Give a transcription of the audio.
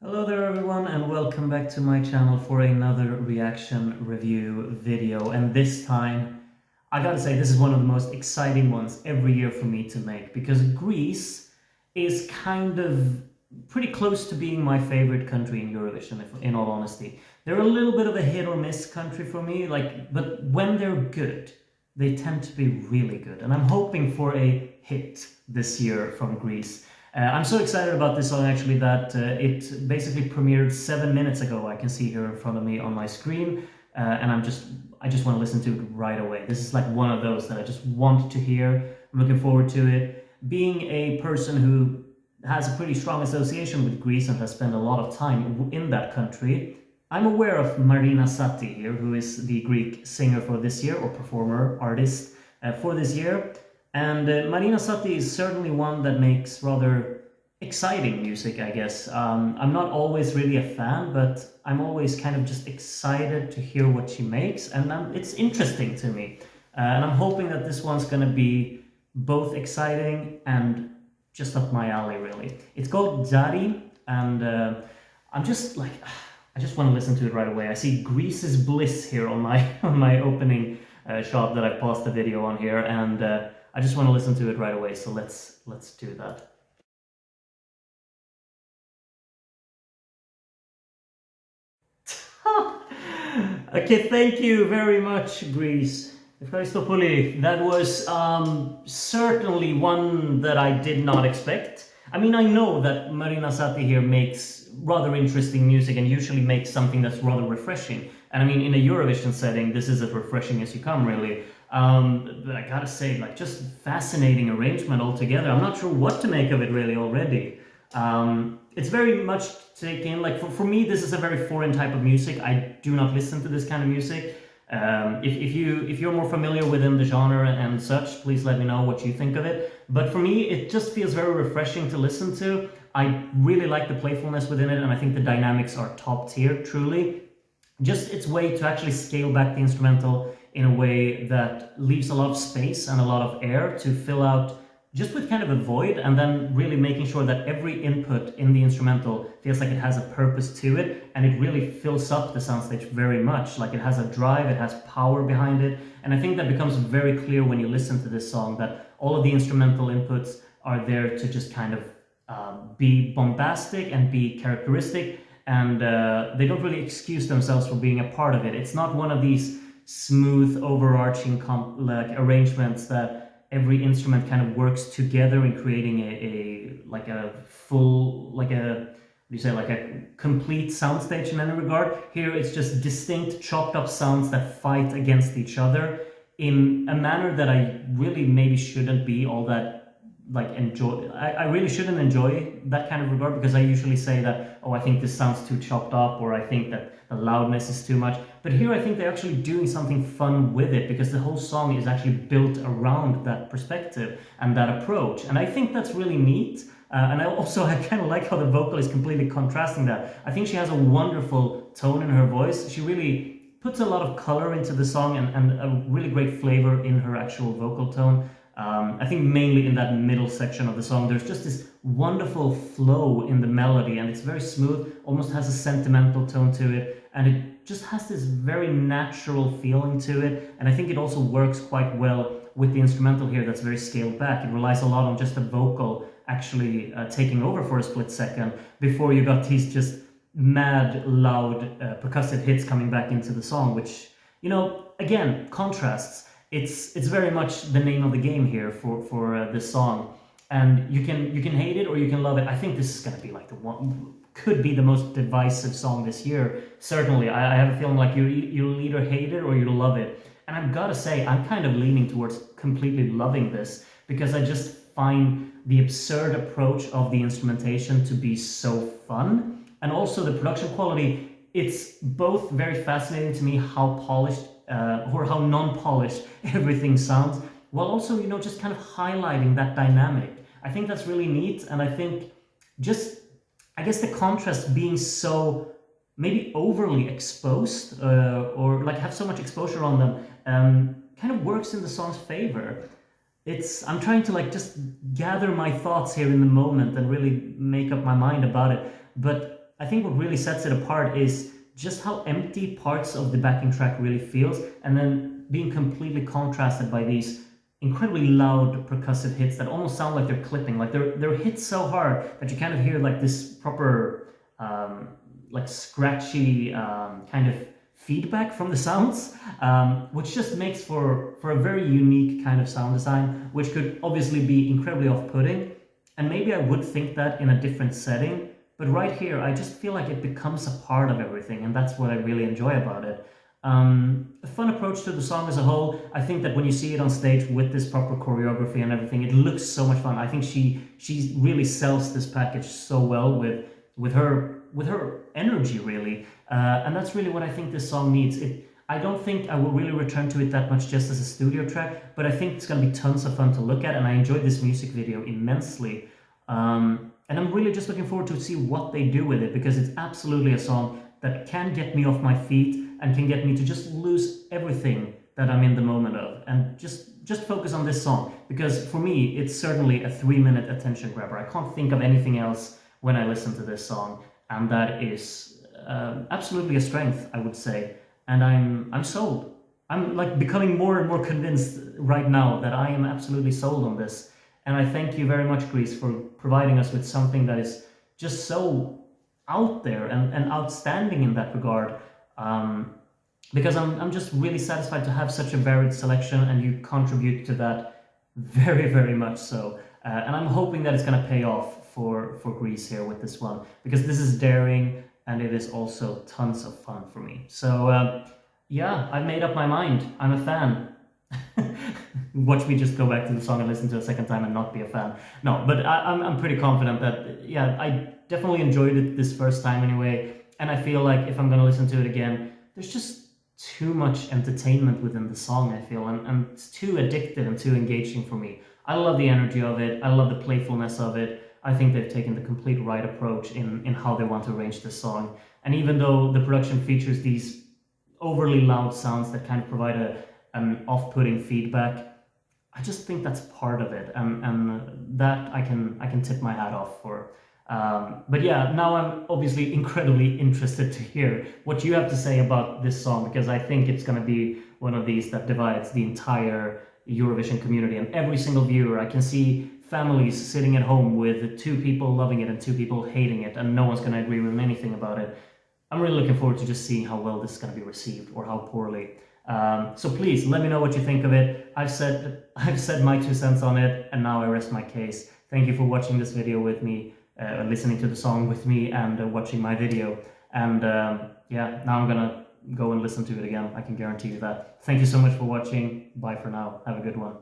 Hello there everyone and welcome back to my channel for another reaction review video, and this time I gotta say this is one of the most exciting ones every year for me to make because Greece is kind of pretty close to being my favorite country in Eurovision, if, in all honesty. They're a little bit of a hit or miss country for me, but when they're good they tend to be really good, and I'm hoping for a hit this year from Greece. I'm so excited about this song actually that it basically premiered 7 minutes ago. I can see here in front of me on my screen, and I just want to listen to it right away. This is like one of those that I just want to hear. I'm looking forward to it. Being a person who has a pretty strong association with Greece and has spent a lot of time in that country, I'm aware of Marina Satti here, who is the Greek singer for this year, or performer, artist for this year. And Marina Satti is certainly one that makes rather exciting music, I guess. I'm not always really a fan, but I'm always kind of just excited to hear what she makes, and it's interesting to me. And I'm hoping that this one's gonna be both exciting and just up my alley, really. It's called Zari, and I'm just like, I just want to listen to it right away. I see Greece's Bliss here on my on my opening shot that I paused the video on here, and I just want to listen to it right away, so let's do that. Okay, thank you very much, Greece. That was certainly one that I did not expect. I mean, I know that Marina Satti here makes rather interesting music and usually makes something that's rather refreshing. And I mean, in a Eurovision setting, this is as refreshing as you come, really. But I gotta say, like, just fascinating arrangement altogether. I'm not sure what to make of it really already. It's very much taken, like, for me, this is a very foreign type of music. I do not listen to this kind of music. If you're more familiar within the genre and such, please let me know what you think of it. But for me, it just feels very refreshing to listen to. I really like the playfulness within it, and I think the dynamics are top tier, truly. Just its way to actually scale back the instrumental in a way that leaves a lot of space and a lot of air to fill out just with kind of a void, and then really making sure that every input in the instrumental feels like it has a purpose to it, and it really fills up the soundstage very much. Like, it has a drive, it has power behind it, and I think that becomes very clear when you listen to this song, that all of the instrumental inputs are there to just kind of be bombastic and be characteristic, and they don't really excuse themselves for being a part of it. It's not one of these smooth, overarching like arrangements that every instrument kind of works together in creating a full, like a complete soundstage in any regard. Here it's just distinct chopped up sounds that fight against each other in a manner that I really maybe shouldn't be all that like enjoy. I really shouldn't enjoy that kind of regard, because I usually say that, oh, I think this sounds too chopped up, or I think that the loudness is too much. But here I think they're actually doing something fun with it, because the whole song is actually built around that perspective and that approach, and I think that's really neat. And I kind of like how the vocal is completely contrasting that. I think she has a wonderful tone in her voice. She really puts a lot of color into the song, and a really great flavor in her actual vocal tone. I think mainly in that middle section of the song, there's just this wonderful flow in the melody, and it's very smooth, almost has a sentimental tone to it, and it just has this very natural feeling to it. And I think it also works quite well with the instrumental here that's very scaled back. It relies a lot on just the vocal actually taking over for a split second before you got these just mad, loud percussive hits coming back into the song, which, you know, again, contrasts. It's very much the name of the game here for this song, and you can hate it or you can love it. I think this is gonna be like the one, could be the most divisive song this year. Certainly, I have a feeling like you'll either hate it or you'll love it. And I've got to say, I'm kind of leaning towards completely loving this, because I just find the absurd approach of the instrumentation to be so fun, and also the production quality. It's both very fascinating to me how polished or how non-polished everything sounds, while also, you know, just kind of highlighting that dynamic. I think that's really neat, and I think just, I guess the contrast being so maybe overly exposed, or like have so much exposure on them, kind of works in the song's favor. I'm trying to like just gather my thoughts here in the moment and really make up my mind about it, but I think what really sets it apart is just how empty parts of the backing track really feels, and then being completely contrasted by these incredibly loud percussive hits that almost sound like they're clipping, like they're hit so hard that you kind of hear like this proper like scratchy kind of feedback from the sounds, which just makes for a very unique kind of sound design, which could obviously be incredibly off-putting. And maybe I would think that in a different setting, but right here I just feel like it becomes a part of everything, and that's what I really enjoy about it. A fun approach to the song as a whole. I think that when you see it on stage with this proper choreography and everything, it looks so much fun. I think she really sells this package so well with her energy, really, and that's really what I think this song needs. I don't think I will really return to it that much just as a studio track, but I think it's going to be tons of fun to look at, and I enjoyed this music video immensely. And I'm really just looking forward to see what they do with it, because it's absolutely a song that can get me off my feet and can get me to just lose everything that I'm in the moment of and just focus on this song, because for me it's certainly a 3-minute attention grabber. I can't think of anything else when I listen to this song, and that is absolutely a strength, I would say. And I'm sold. I'm like becoming more and more convinced right now that I am absolutely sold on this. And I thank you very much, Greece, for providing us with something that is just so out there and outstanding in that regard. Because I'm just really satisfied to have such a varied selection, and you contribute to that very, very much so. And I'm hoping that it's going to pay off for Greece here with this one, because this is daring and it is also tons of fun for me. So yeah, I've made up my mind. I'm a fan. Watch me just go back to the song and listen to it a second time and not be a fan. No, but I'm pretty confident that, yeah, I definitely enjoyed it this first time anyway, and I feel like if I'm gonna listen to it again, there's just too much entertainment within the song, I feel, and it's too addictive and too engaging for me. I love the energy of it, I love the playfulness of it. I think they've taken the complete right approach in how they want to arrange this song. And even though the production features these overly loud sounds that kind of provide an off-putting feedback, I just think that's part of it, and that I can tip my hat off for. But yeah, now I'm obviously incredibly interested to hear what you have to say about this song, because I think it's going to be one of these that divides the entire Eurovision community, and every single viewer. I can see families sitting at home with 2 people loving it and 2 people hating it, and no one's going to agree with anything about it. I'm really looking forward to just seeing how well this is going to be received, or how poorly. So please let me know what you think of it. I've said my 2 cents on it, and now I rest my case. Thank you for watching this video with me, listening to the song with me, and watching my video. And yeah, now I'm gonna go and listen to it again. I can guarantee you that. Thank you so much for watching. Bye for now. Have a good one.